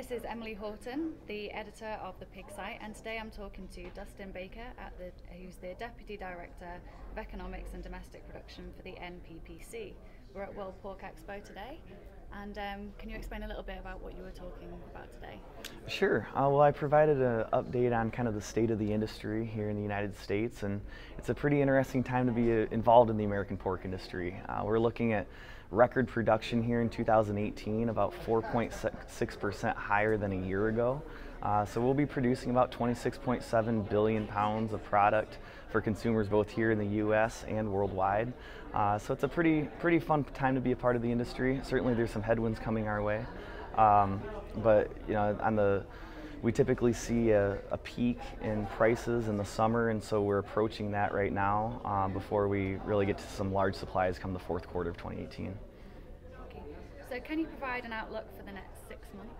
This is Emily Horton, the editor of the Pig Site, and today I'm talking to Dustin Baker, who's the Deputy Director of Economics and Domestic Production for the NPPC. We're at World Pork Expo today, and can you explain a little bit about what you were talking about today? Sure. Well, I provided an update on kind of the state of the industry here in the United States, and it's a pretty interesting time to be involved in the American pork industry. We're looking at record production here in 2018, about 4.6% higher than a year ago. So we'll be producing about 26.7 billion pounds of product for consumers both here in the U.S. and worldwide. So it's a pretty fun time to be a part of the industry. Certainly there's some headwinds coming our way. But you know, we typically see a peak in prices in the summer, and so we're approaching that right now before we really get to some large supplies come the fourth quarter of 2018. Okay. So can you provide an outlook for the next 6 months?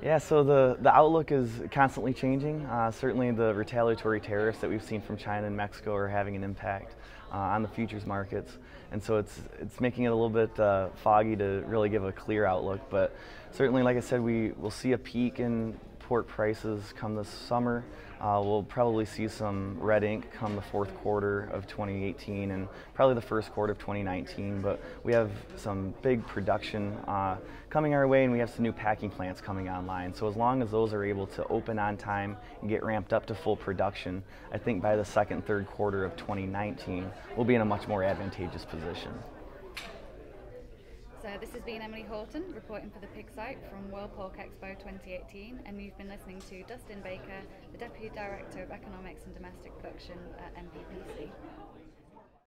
Yeah, so the outlook is constantly changing. Certainly the retaliatory tariffs that we've seen from China and Mexico are having an impact on the futures markets, and so it's making it a little bit foggy to really give a clear outlook. But certainly, like I said, we will see a peak in pork prices come this summer. We'll probably see some red ink come the fourth quarter of 2018 and probably the first quarter of 2019. But we have some big production coming our way, and we have some new packing plants coming online. So as long as those are able to open on time and get ramped up to full production, I think by the second, third quarter of 2019, we'll be in a much more advantageous position. So this has been Emily Horton reporting for the Pig Site from World Pork Expo 2018, and you've been listening to Dustin Baker, the Deputy Director of Economics and Domestic Production at NPPC.